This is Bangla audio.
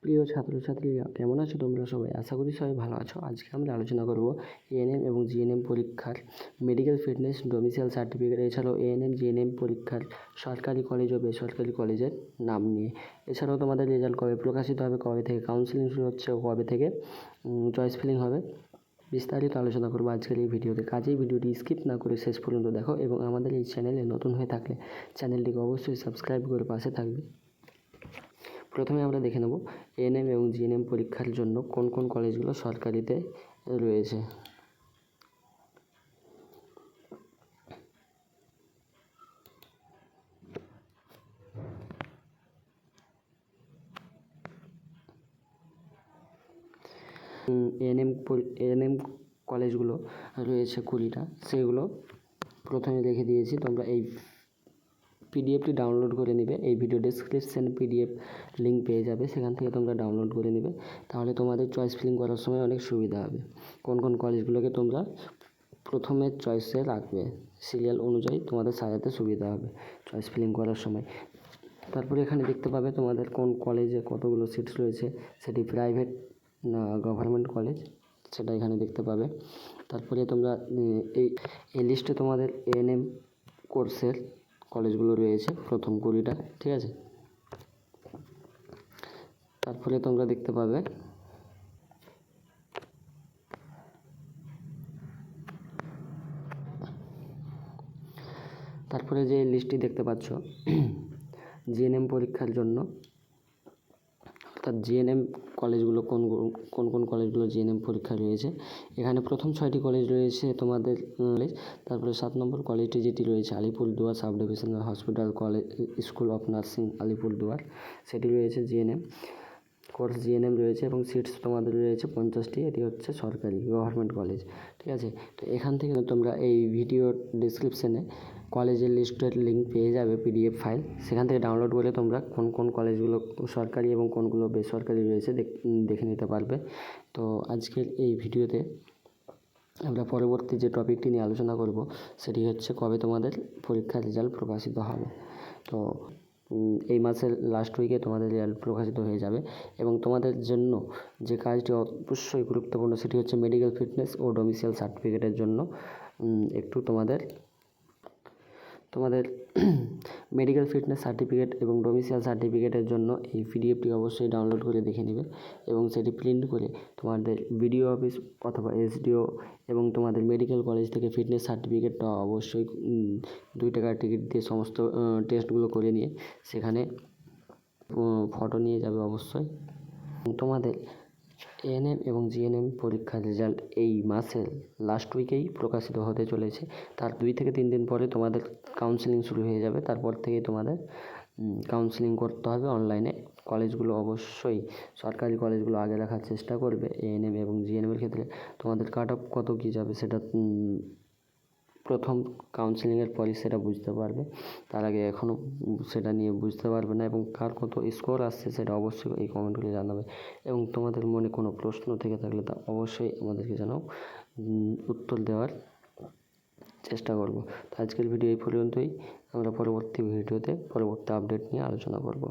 প্রিয় ছাত্রছাত্রীরা, কেমন আছো তোমরা সবাই? আশা করি সবাই ভালো আছো। আজকে আমরা আলোচনা করব এএনএম এবং জিএনএম পরীক্ষার মেডিকেল ফিটনেস, ডোমিসাইল সার্টিফিকেট, এছাড়াও এএনএম জিএনএম পরীক্ষার সরকারি কলেজ ও বেসরকারি কলেজের নাম নিয়ে। এছাড়াও তোমাদের রেজাল্ট কবে প্রকাশিত হবে, কবে থেকে কাউন্সেলিং শুরু হচ্ছে ও কবে থেকে চয়েস ফিলিং হবে, বিস্তারিত আলোচনা করবো আজকের এই ভিডিওতে। কাজেই ভিডিওটি স্কিপ না করে শেষ পর্যন্ত দেখো এবং আমাদের এই চ্যানেলে নতুন হয়ে থাকলে চ্যানেলটিকে অবশ্যই সাবস্ক্রাইব করে পাশে থাকবে। প্রথমে আমরা দেখে নেব এএনএম এবং জিএনএম পরীক্ষার জন্য কোন কোন কলেজগুলো সরকারিতে রয়েছে। এএনএম কলেজগুলো রয়েছে 20টা, সেগুলো প্রথমে লিখে দিয়েছি। তোমরা এই পিডিএফটি ডাউনলোড করে নেবে। এই ভিডিও ডেসক্রিপশানে পিডিএফ লিঙ্ক পেয়ে যাবে, সেখান থেকে তোমরা ডাউনলোড করে নেবে। তাহলে তোমাদের চয়েস ফিলিং করার সময় অনেক সুবিধা হবে। কোন কোন কলেজগুলোকে তোমরা প্রথমে চয়েসে রাখবে, সিরিয়াল অনুযায়ী তোমাদের সাজাতে সুবিধা হবে চয়েস ফিলিং করার সময়। তারপরে এখানে দেখতে পাবে তোমাদের কোন কলেজে কতগুলো সিটস রয়েছে, সেটি প্রাইভেট না গভর্নমেন্ট কলেজ, সেটা এখানে দেখতে পাবে। তারপরে তোমরা এই লিস্টে তোমাদের এএনএম কোর্সের কলেজগুলো রয়েছে, প্রথম 20টা, ঠিক আছে। তারপরে তোমরা দেখতে পাবে তারপরে যে লিস্টটি দেখতে পাচ্ছ জিএনএম পরীক্ষার জন্য, অর্থাৎ জিএনএম কলেজগুলো কোন কোন কলেজগুলো জিএনএম পরীক্ষা রয়েছে। এখানে প্রথম 6টি কলেজ রয়েছে তোমাদের কলেজ। তারপরে 7 নম্বর কলেজটি যেটি রয়েছে Alipurduar sub divisional hospital college school of nursing Alipurduar, সেটি রয়েছে জিএনএম কোর্স। জিএনএম রয়েছে এবং সিটস তোমাদের রয়েছে 50টি। এটি হচ্ছে সরকারি গভর্নমেন্ট কলেজ, ঠিক আছে। তো এখান থেকে তোমরা এই ভিডিওর ডিসক্রিপশানে কলেজের লিস্টের লিঙ্ক পেয়ে যাবে, পিডিএফ ফাইল, সেখান থেকে ডাউনলোড করে তোমরা কোন কোন কলেজগুলো সরকারি এবং কোনগুলো বেসরকারি রয়েছে দেখে নিতে পারবে। তো আজকের এই ভিডিওতে আমরা পরবর্তী যে টপিকটি নিয়ে আলোচনা করব সেটি হচ্ছে কবে তোমাদের পরীক্ষার রেজাল্ট প্রকাশিত হবে। তো এই মাসের লাস্ট উইকে তোমাদের রেজাল্ট প্রকাশিত হয়ে যাবে এবং তোমাদের জন্য যে কাজটি অবশ্যই গুরুত্বপূর্ণ সেটি হচ্ছে মেডিকেল ফিটনেস ও ডোমিসাইল সার্টিফিকেটের জন্য একটু তোমাদের মেডিকেল ফিটনেস সার্টিফিকেট এবং ডোমিসাইল সার্টিফিকেটের জন্য এই পিডিএফটি অবশ্যই ডাউনলোড করে দেখে নেবে এবং সেটি প্রিন্ট করে তোমাদের বিডিও অফিস অথবা এসডিও এবং তোমাদের মেডিকেল কলেজ থেকে ফিটনেস সার্টিফিকেটটা অবশ্যই 2 টাকার টিকিট দিয়ে সমস্ত টেস্টগুলো করে নিয়ে সেখানে ফটো নিয়ে যাবে অবশ্যই। তোমাদের এএনএম এবং জিএনএম পরীক্ষার রেজাল্ট এই মাসের লাস্ট উইকেই প্রকাশিত হতে চলেছে। তার 2 থেকে 3 দিন পরে তোমাদের কাউন্সেলিং শুরু হয়ে যাবে। তারপর থেকেই তোমাদের কাউন্সেলিং করতে হবে অনলাইনে। কলেজগুলো অবশ্যই সরকারি কলেজগুলো আগে রাখার চেষ্টা করবে। এএনএম এবং জিএনএমের ক্ষেত্রে তোমাদের কাট অফ কত কী যাবে সেটা প্রথম কাউন্সেলিংয়ের পরই সেটা বুঝতে পারবে। তার আগে এখনও সেটা নিয়ে বুঝতে পারবে না এবং কার কত স্কোর আসছে সেটা অবশ্যই এই কমেন্ট করে জানাবে এবং তোমাদের মনে কোনো প্রশ্ন থেকে থাকলে তা অবশ্যই আমাদেরকে জানাও, উত্তর দেওয়ার চেষ্টা করব। তো আজকের ভিডিও এই পর্যন্তই। আমরা পরবর্তী ভিডিওতে পরবর্তী আপডেট নিয়ে আলোচনা করব।